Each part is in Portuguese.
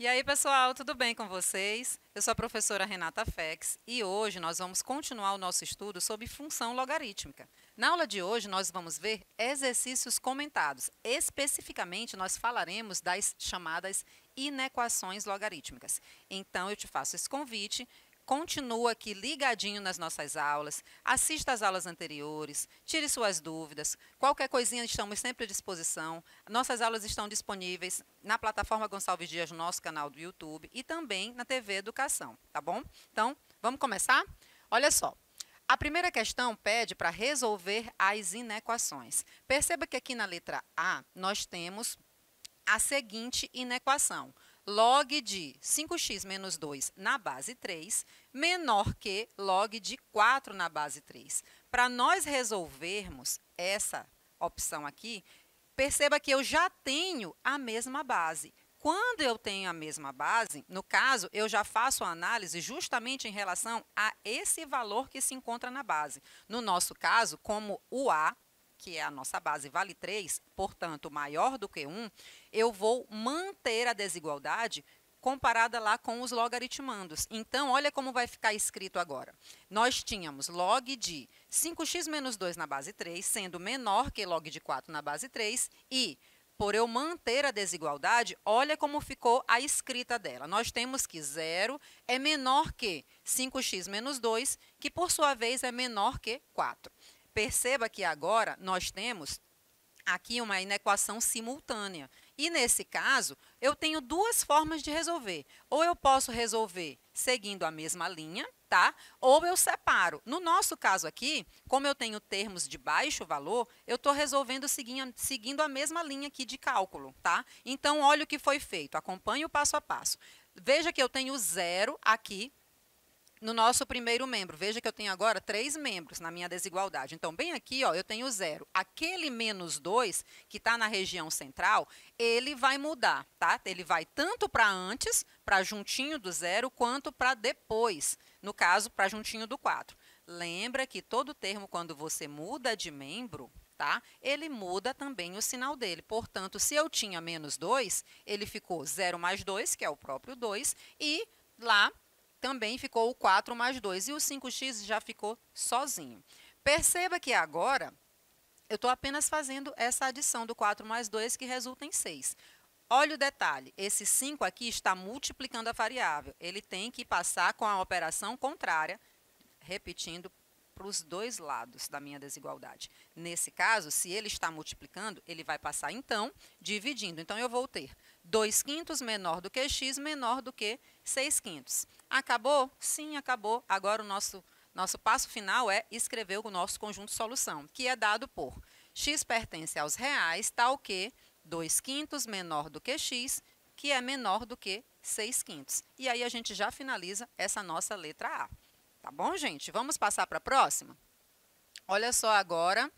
aí, pessoal, tudo bem com vocês? Eu sou a professora Renata Fex e hoje nós vamos continuar o nosso estudo sobre função logarítmica. Na aula de hoje, nós vamos ver exercícios comentados. Especificamente, nós falaremos das chamadas inequações logarítmicas. Então, eu te faço esse convite. Continua aqui ligadinho nas nossas aulas, assista às aulas anteriores, tire suas dúvidas, qualquer coisinha estamos sempre à disposição. Nossas aulas estão disponíveis na plataforma Gonçalves Dias, no nosso canal do YouTube e também na TV Educação, tá bom? Então, vamos começar? Olha só, a primeira questão pede para resolver as inequações. Perceba que aqui na letra A nós temos a seguinte inequação. Log de 5x menos 2 na base 3 menor que log de 4 na base 3. Para nós resolvermos essa opção aqui, perceba que eu já tenho a mesma base. Quando eu tenho a mesma base, no caso, eu já faço a análise justamente em relação a esse valor que se encontra na base. No nosso caso, como o A, que é a nossa base, vale 3, portanto, maior do que 1, eu vou manter a desigualdade comparada lá com os logaritmandos. Então, olha como vai ficar escrito agora. Nós tínhamos log de 5x menos 2 na base 3, sendo menor que log de 4 na base 3, e, por eu manter a desigualdade, olha como ficou a escrita dela. Nós temos que 0 é menor que 5x menos 2, que, por sua vez, é menor que 4. Perceba que agora nós temos aqui uma inequação simultânea. E, nesse caso, eu tenho duas formas de resolver. Ou eu posso resolver seguindo a mesma linha, tá? Ou eu separo. No nosso caso aqui, como eu tenho termos de baixo valor, eu estou resolvendo seguindo a mesma linha aqui de cálculo, tá? Então, olha o que foi feito. Acompanhe o passo a passo. Veja que eu tenho 0 aqui no nosso primeiro membro. Veja que eu tenho agora 3 membros na minha desigualdade. Então, bem aqui, ó, eu tenho 0. Aquele menos 2, que está na região central, ele vai mudar, tá? Ele vai tanto para antes, para juntinho do 0, quanto para depois, no caso, para juntinho do 4. Lembra que todo termo, quando você muda de membro, tá? Ele muda também o sinal dele. Portanto, se eu tinha menos 2, ele ficou 0 mais 2, que é o próprio 2, e lá também ficou o 4 mais 2, e o 5x já ficou sozinho. Perceba que agora eu estou apenas fazendo essa adição do 4 mais 2, que resulta em 6. Olha o detalhe, esse 5 aqui está multiplicando a variável. Ele tem que passar com a operação contrária, repetindo para os dois lados da minha desigualdade. Nesse caso, se ele está multiplicando, ele vai passar, então, dividindo. Então, eu vou ter 2 quintos menor do que x menor do que 6 quintos. Acabou? Sim, acabou. Agora, o nosso passo final é escrever o nosso conjunto de solução, que é dado por x pertence aos reais, tal que 2 quintos menor do que x, que é menor do que 6 quintos. E aí, a gente já finaliza essa nossa letra A. Tá bom, gente? Vamos passar para a próxima? Olha só agora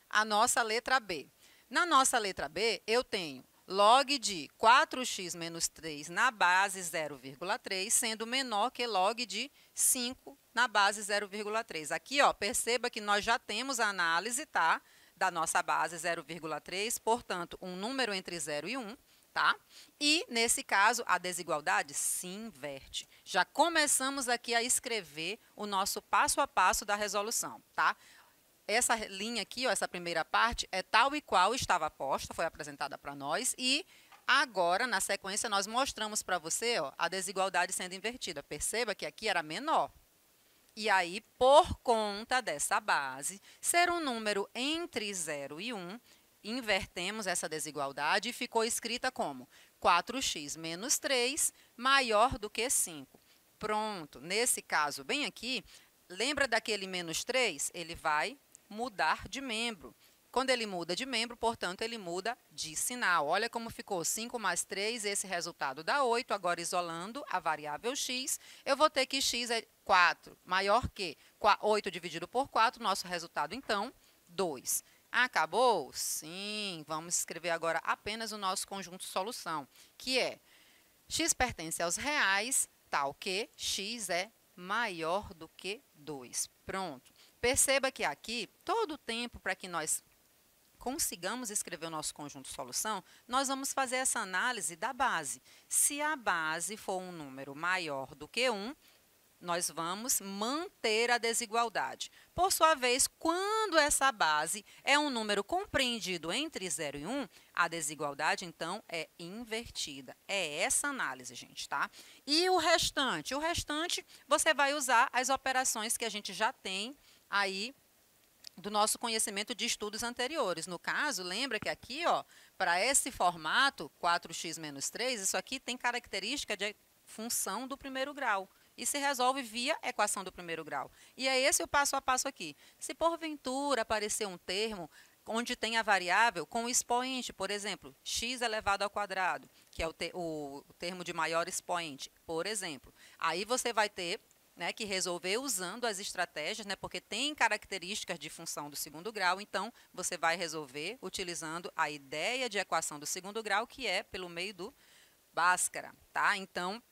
a nossa letra B. Na nossa letra B, eu tenho log de 4x menos 3 na base 0,3, sendo menor que log de 5 na base 0,3. Aqui, ó, perceba que nós já temos a análise, tá, da nossa base 0,3, portanto, um número entre 0 e 1. Tá? E, nesse caso, a desigualdade se inverte. Já começamos aqui a escrever o nosso passo a passo da resolução. Tá? Essa linha aqui, ó, essa primeira parte, é tal e qual estava posta, foi apresentada para nós, e agora, na sequência, nós mostramos para você, ó, a desigualdade sendo invertida. Perceba que aqui era menor. E aí, por conta dessa base, ser um número entre 0 e 1, invertemos essa desigualdade e ficou escrita como 4x menos 3 maior do que 5. Pronto, nesse caso, bem aqui, lembra daquele menos 3? Ele vai mudar de membro. Quando ele muda de membro, portanto, ele muda de sinal. Olha como ficou 5 mais 3, esse resultado dá 8. Agora, isolando a variável x, eu vou ter que x é 4, maior que 8 dividido por 4, nosso resultado, então, 2. Acabou? Sim. Vamos escrever agora apenas o nosso conjunto de solução, que é x pertence aos reais, tal que x é maior do que 2. Pronto. Perceba que aqui, todo o tempo para que nós consigamos escrever o nosso conjunto de solução, nós vamos fazer essa análise da base. Se a base for um número maior do que 1, nós vamos manter a desigualdade. Por sua vez, quando essa base é um número compreendido entre 0 e 1, a desigualdade, então, é invertida. É essa análise, gente, tá? E o restante? O restante, você vai usar as operações que a gente já tem aí do nosso conhecimento de estudos anteriores. No caso, lembra que aqui, ó, para esse formato, 4x menos 3, isso aqui tem característica de função do primeiro grau. E se resolve via equação do primeiro grau. E é esse o passo a passo aqui. Se porventura aparecer um termo onde tem a variável com o expoente, por exemplo, x elevado ao quadrado, que é o termo de maior expoente, por exemplo, aí você vai ter, né, que resolver usando as estratégias, né, porque tem características de função do segundo grau, então você vai resolver utilizando a ideia de equação do segundo grau, que é pelo meio do Bhaskara, tá? Então,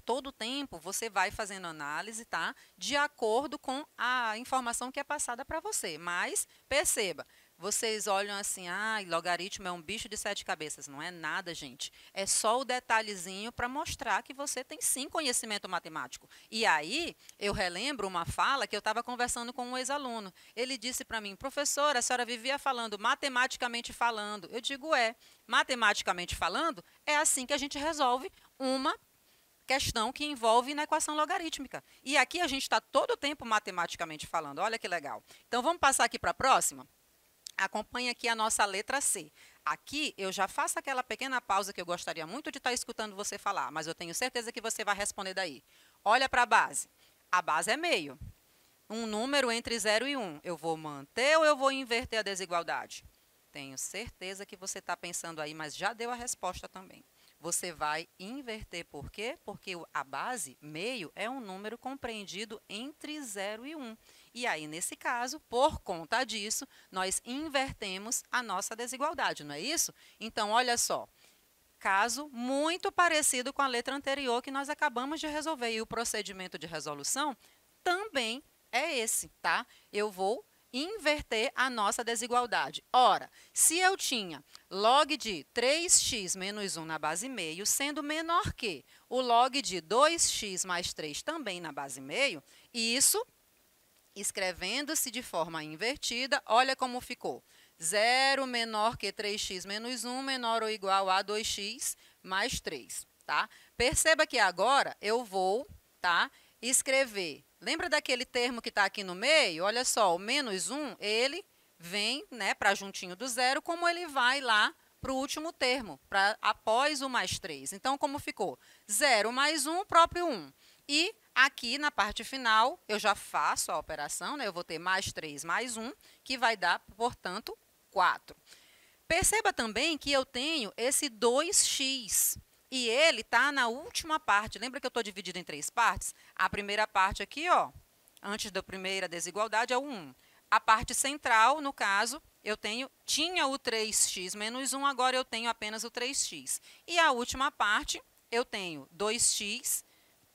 todo tempo você vai fazendo análise, tá? De acordo com a informação que é passada para você. Mas, perceba, vocês olham assim, logaritmo é um bicho de 7 cabeças. Não é nada, gente. É só o detalhezinho para mostrar que você tem sim conhecimento matemático. E aí, eu relembro uma fala que eu estava conversando com um ex-aluno. Ele disse para mim, professora, a senhora vivia falando matematicamente falando. Eu digo, matematicamente falando, é assim que a gente resolve uma questão que envolve na equação logarítmica. E aqui a gente está todo o tempo matematicamente falando. Olha que legal. Então, vamos passar aqui para a próxima? Acompanhe aqui a nossa letra C. Aqui eu já faço aquela pequena pausa que eu gostaria muito de estar escutando você falar, mas eu tenho certeza que você vai responder daí. Olha para a base. A base é meio. Um número entre 0 e 1. Eu vou manter ou eu vou inverter a desigualdade? Tenho certeza que você está pensando aí, mas já deu a resposta também. Você vai inverter, por quê? Porque a base, meio, é um número compreendido entre 0 e 1. E aí, nesse caso, por conta disso, nós invertemos a nossa desigualdade, não é isso? Então, olha só, caso muito parecido com a letra anterior que nós acabamos de resolver. E o procedimento de resolução também é esse, tá? Eu vou inverter a nossa desigualdade. Ora, se eu tinha log de 3x menos 1 na base meio, sendo menor que o log de 2x mais 3 também na base meio, isso, escrevendo-se de forma invertida, olha como ficou. 0 menor que 3x menos 1, menor ou igual a 2x mais 3, tá? Perceba que agora eu vou, tá, escrever. Lembra daquele termo que está aqui no meio? Olha só, o menos 1, ele vem, né, para juntinho do zero, como ele vai lá para o último termo, após o mais 3. Então, como ficou? 0 mais 1, próprio 1. E aqui na parte final, eu já faço a operação, né, eu vou ter mais 3 mais 1, que vai dar, portanto, 4. Perceba também que eu tenho esse 2x. E ele está na última parte. Lembra que eu estou dividido em 3 partes? A primeira parte aqui, ó, antes da primeira desigualdade, é o 1. A parte central, no caso, tinha o 3x menos 1, agora eu tenho apenas o 3x. E a última parte, eu tenho 2x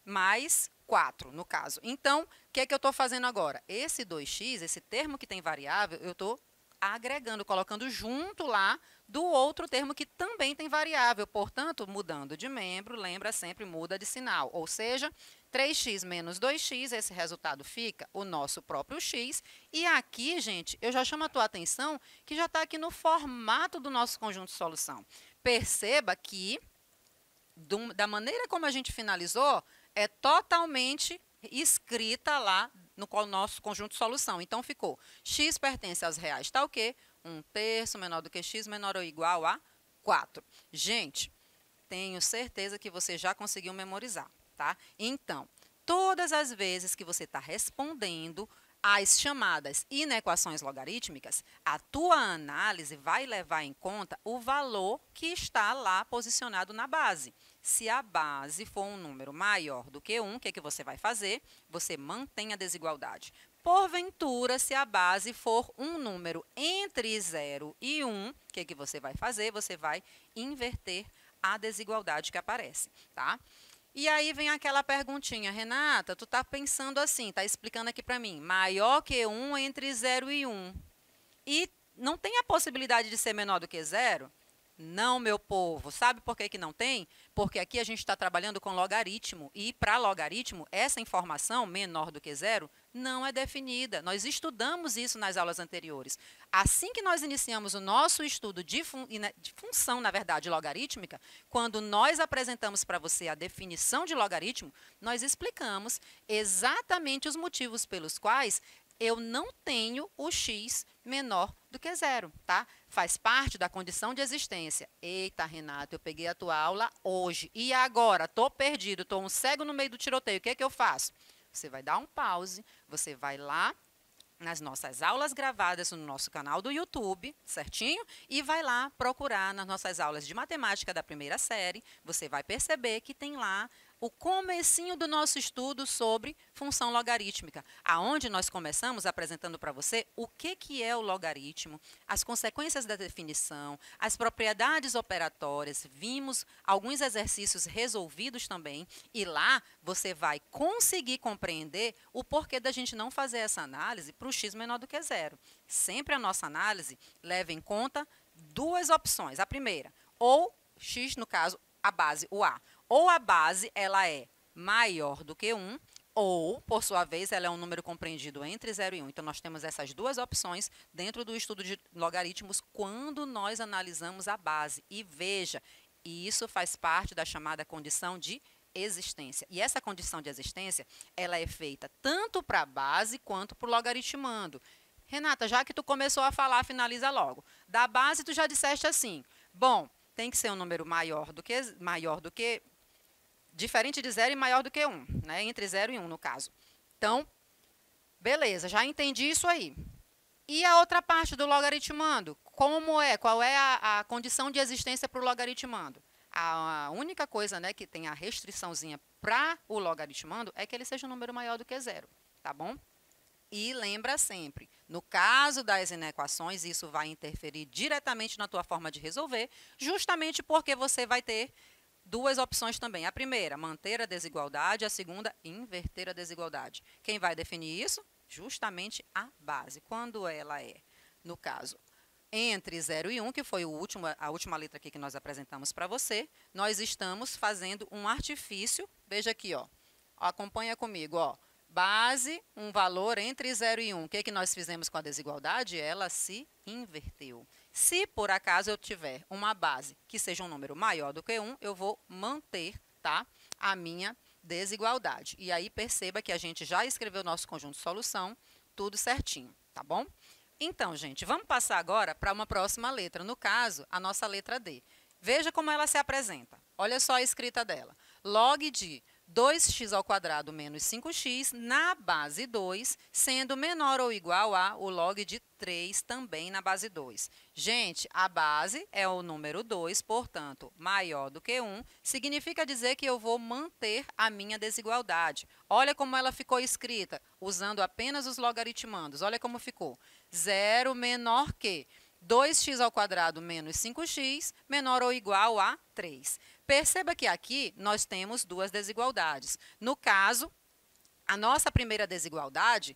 mais 4, no caso. Então, o que é que eu estou fazendo agora? Esse 2x, esse termo que tem variável, eu estou agregando, colocando junto lá do outro termo que também tem variável. Portanto, mudando de membro, lembra sempre, muda de sinal. Ou seja, 3x menos 2x, esse resultado fica o nosso próprio x. E aqui, gente, eu já chamo a tua atenção que já está aqui no formato do nosso conjunto de solução. Perceba que, da maneira como a gente finalizou, é totalmente escrita lá no nosso conjunto de solução. Então, ficou x pertence aos reais, tá o quê? 1/3 menor do que x, menor ou igual a 4. Gente, tenho certeza que você já conseguiu memorizar, tá? Então, todas as vezes que você está respondendo as chamadas inequações logarítmicas, a tua análise vai levar em conta o valor que está lá posicionado na base. Se a base for um número maior do que 1, o que é que você vai fazer? Você mantém a desigualdade. Porventura, se a base for um número entre 0 e 1, o que é que você vai fazer? Você vai inverter a desigualdade que aparece, tá? E aí vem aquela perguntinha, Renata, tu está pensando assim, está explicando aqui para mim, maior que 1 entre 0 e 1. E não tem a possibilidade de ser menor do que zero? Não, meu povo. Sabe por que não tem? Porque aqui a gente está trabalhando com logaritmo. E para logaritmo, essa informação, menor do que zero, não é definida. Nós estudamos isso nas aulas anteriores. Assim que nós iniciamos o nosso estudo de função, na verdade, logarítmica, quando nós apresentamos para você a definição de logaritmo, nós explicamos exatamente os motivos pelos quais eu não tenho o x menor do que zero, tá? Faz parte da condição de existência. Eita, Renato, eu peguei a tua aula hoje e agora estou perdido, estou um cego no meio do tiroteio. O que é que eu faço? Você vai dar um pause, você vai lá nas nossas aulas gravadas no nosso canal do YouTube, certinho? E vai lá procurar nas nossas aulas de matemática da primeira série. Você vai perceber que tem lá o comecinho do nosso estudo sobre função logarítmica, aonde nós começamos apresentando para você o que é o logaritmo, as consequências da definição, as propriedades operatórias, vimos alguns exercícios resolvidos também, e lá você vai conseguir compreender o porquê da gente não fazer essa análise para o x menor do que zero. Sempre a nossa análise leva em conta duas opções. A primeira, ou x, no caso, a base, o a. Ou a base ela é maior do que 1, ou, por sua vez, ela é um número compreendido entre 0 e 1. Então, nós temos essas duas opções dentro do estudo de logaritmos quando nós analisamos a base. E veja, isso faz parte da chamada condição de existência. E essa condição de existência, ela é feita tanto para a base quanto para o logaritmando. Renata, já que tu começou a falar, finaliza logo. Da base, tu já disseste assim, bom, tem que ser um número maior do que diferente de 0 e maior do que 1, né? Entre 0 e 1, no caso. Então, beleza, já entendi isso aí. E a outra parte do logaritmando? Como é? Qual é a condição de existência para o logaritmando? A única coisa, né, que tem a restriçãozinha para o logaritmando é que ele seja um número maior do que 0, tá bom? E lembra sempre, no caso das inequações, isso vai interferir diretamente na tua forma de resolver, justamente porque você vai ter duas opções também. A primeira, manter a desigualdade. A segunda, inverter a desigualdade. Quem vai definir isso? Justamente a base. Quando ela é, no caso, entre 0 e 1, que foi a última letra aqui que nós apresentamos para você, nós estamos fazendo um artifício. Veja aqui, ó. Acompanha comigo, ó. Base, um valor entre 0 e 1. O que é que nós fizemos com a desigualdade? Ela se inverteu. Se, por acaso, eu tiver uma base que seja um número maior do que 1, eu vou manter, tá, a minha desigualdade. E aí, perceba que a gente já escreveu o nosso conjunto de solução, tudo certinho, tá bom? Então, gente, vamos passar agora para uma próxima letra. No caso, a nossa letra D. Veja como ela se apresenta. Olha só a escrita dela. Log de 2x² menos 5x na base 2, sendo menor ou igual a o log de 3 também na base 2. Gente, a base é o número 2, portanto, maior do que 1, significa dizer que eu vou manter a minha desigualdade. Olha como ela ficou escrita, usando apenas os logaritmandos. Olha como ficou. 0 menor que 2x² menos 5x menor ou igual a 3. Perceba que aqui nós temos duas desigualdades. No caso, a nossa primeira desigualdade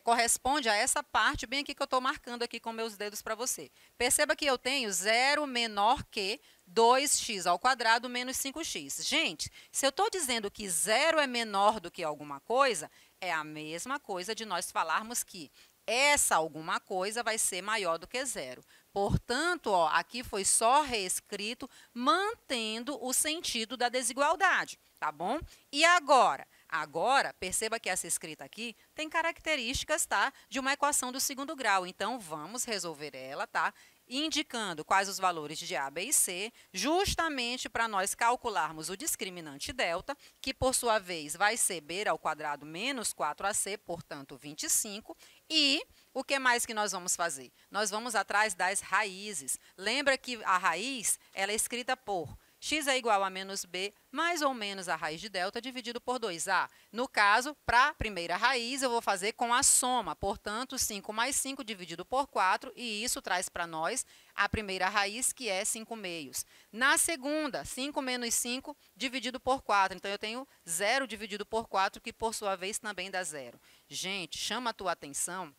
corresponde a essa parte bem aqui que eu estou marcando aqui com meus dedos para você. Perceba que eu tenho 0 menor que 2x² menos 5x. Gente, se eu estou dizendo que 0 é menor do que alguma coisa, é a mesma coisa de nós falarmos que essa alguma coisa vai ser maior do que 0. Portanto, ó, aqui foi só reescrito, mantendo o sentido da desigualdade, tá bom? E agora? Agora, perceba que essa escrita aqui tem características, tá, de uma equação do segundo grau. Então, vamos resolver ela, tá? Indicando quais os valores de A, B e C, justamente para nós calcularmos o discriminante delta, que por sua vez vai ser B² menos 4AC, portanto 25, e o que mais que nós vamos fazer? Nós vamos atrás das raízes. Lembra que a raiz ela é escrita por x é igual a menos b mais ou menos a raiz de delta dividido por 2a. No caso, para a primeira raiz, eu vou fazer com a soma. Portanto, 5 mais 5 dividido por 4, e isso traz para nós a primeira raiz, que é 5/2. Na segunda, 5 menos 5 dividido por 4. Então, eu tenho 0 dividido por 4, que por sua vez também dá 0. Gente, chama a tua atenção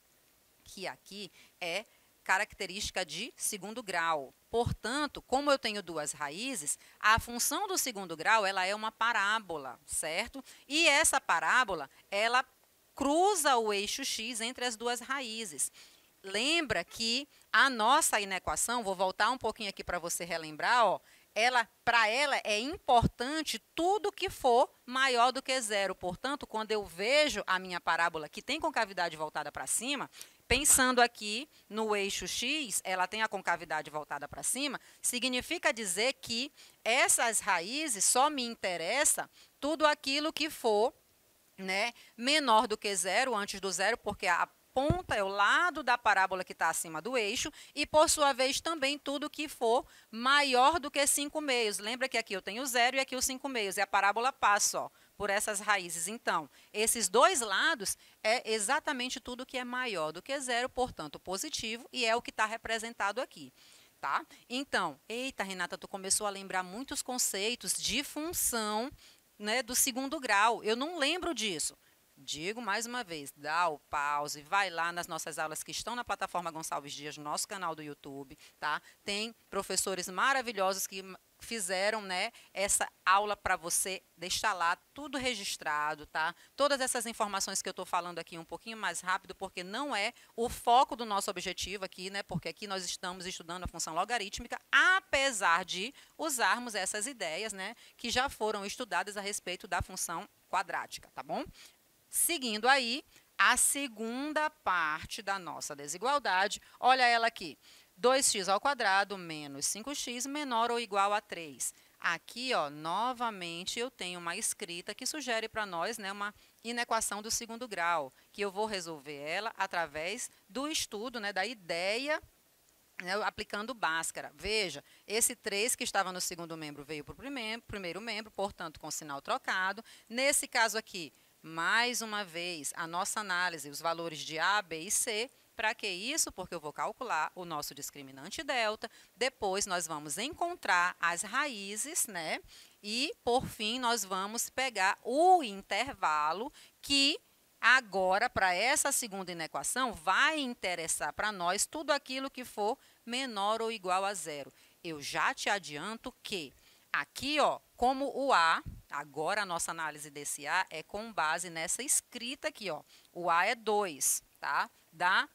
que aqui é característica de segundo grau. Portanto, como eu tenho duas raízes, a função do segundo grau ela é uma parábola, certo? E essa parábola, ela cruza o eixo x entre as duas raízes. Lembra que a nossa inequação, vou voltar um pouquinho aqui para você relembrar, ó, para ela é importante tudo que for maior do que zero. Portanto, quando eu vejo a minha parábola que tem concavidade voltada para cima, pensando aqui no eixo x, ela tem a concavidade voltada para cima, significa dizer que essas raízes só me interessa tudo aquilo que for, né, menor do que zero, antes do zero, porque a ponta é o lado da parábola que está acima do eixo e, por sua vez, também tudo que for maior do que 5/2. Lembra que aqui eu tenho zero e aqui o 5/2, e a parábola passa, ó, por essas raízes. Então, esses dois lados é exatamente tudo que é maior do que zero, portanto, positivo, e é o que está representado aqui. Tá? Então, eita, Renata, tu começou a lembrar muitos conceitos de função, né, do segundo grau. Eu não lembro disso. Digo mais uma vez, dá o pause, vai lá nas nossas aulas que estão na plataforma Gonçalves Dias, no nosso canal do YouTube, tá? Tem professores maravilhosos que fizeram, né, essa aula para você deixar lá tudo registrado, tá? Todas essas informações que eu estou falando aqui um pouquinho mais rápido, porque não é o foco do nosso objetivo aqui, né? Porque aqui nós estamos estudando a função logarítmica, apesar de usarmos essas ideias, né, que já foram estudadas a respeito da função quadrática, tá bom? Seguindo aí, a segunda parte da nossa desigualdade, olha ela aqui, 2x² menos 5x menor ou igual a 3. Aqui, ó, novamente, eu tenho uma escrita que sugere para nós, né, uma inequação do segundo grau, que eu vou resolver ela através do estudo, né, da ideia, né, aplicando Bhaskara. Veja, esse 3 que estava no segundo membro veio para o primeiro membro, portanto, com sinal trocado. Nesse caso aqui, mais uma vez, a nossa análise, os valores de A, B e C. Para que isso? Porque eu vou calcular o nosso discriminante delta, depois nós vamos encontrar as raízes, né? E, por fim, nós vamos pegar o intervalo que agora, para essa segunda inequação, vai interessar para nós tudo aquilo que for menor ou igual a zero. Eu já te adianto que aqui, ó, como o A, agora a nossa análise desse A é com base nessa escrita aqui, ó. O A é 2, tá? Da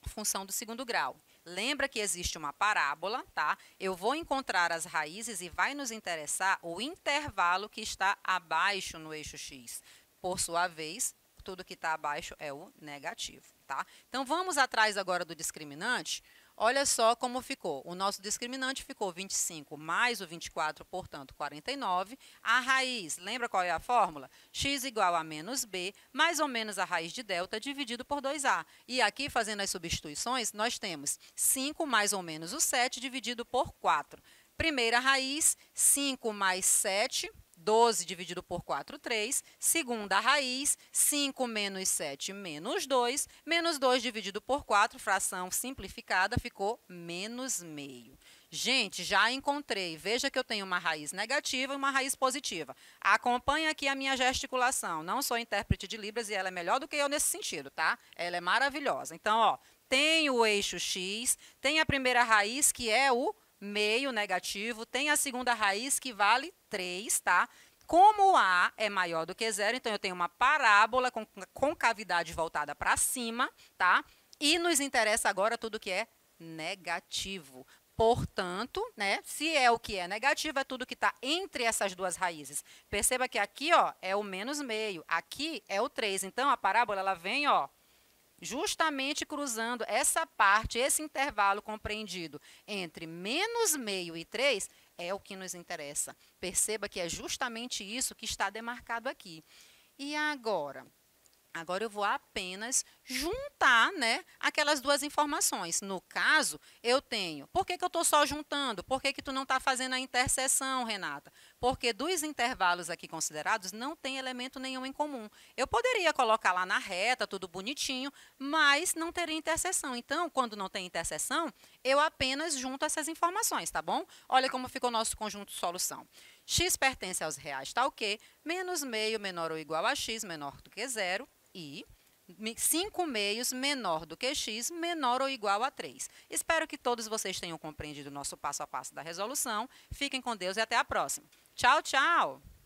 função do segundo grau. Lembra que existe uma parábola, tá? Eu vou encontrar as raízes e vai nos interessar o intervalo que está abaixo no eixo x. Por sua vez, tudo que está abaixo é o negativo, tá? Então, vamos atrás agora do discriminante. Olha só como ficou. O nosso discriminante ficou 25 mais o 24, portanto, 49. A raiz, lembra qual é a fórmula? X igual a menos B, mais ou menos a raiz de delta, dividido por 2A. E aqui, fazendo as substituições, nós temos 5 mais ou menos o 7, dividido por 4. Primeira raiz, 5 mais 7, 12 dividido por 4, 3. Segunda raiz, 5 menos 7 menos 2. Menos 2 dividido por 4, fração simplificada, ficou menos meio. Gente, já encontrei. Veja que eu tenho uma raiz negativa e uma raiz positiva. Acompanhe aqui a minha gesticulação. Não sou intérprete de Libras e ela é melhor do que eu nesse sentido, tá? Ela é maravilhosa. Então, ó, tem o eixo x, tem a primeira raiz, que é o meio negativo, tem a segunda raiz que vale 3, tá? Como o A é maior do que zero, então eu tenho uma parábola com concavidade voltada para cima, tá? E nos interessa agora tudo que é negativo. Portanto, né, se é o que é negativo, é tudo que está entre essas duas raízes. Perceba que aqui, ó, é o menos meio, aqui é o 3. Então, a parábola ela vem, ó, justamente cruzando essa parte, esse intervalo compreendido entre menos meio e 3, é o que nos interessa. Perceba que é justamente isso que está demarcado aqui. E agora? Agora eu vou apenas juntar, né, aquelas duas informações. No caso, eu tenho... Por que eu estou só juntando? Por que tu não está fazendo a interseção, Renata? Porque dos intervalos aqui considerados, não tem elemento nenhum em comum. Eu poderia colocar lá na reta, tudo bonitinho, mas não teria interseção. Então, quando não tem interseção, eu apenas junto essas informações, tá bom? Olha como ficou o nosso conjunto de solução. X pertence aos reais, tá o quê? Menos meio menor ou igual a x, menor do que zero. E 5 meios menor do que x, menor ou igual a 3. Espero que todos vocês tenham compreendido o nosso passo a passo da resolução. Fiquem com Deus e até a próxima. Tchau, tchau!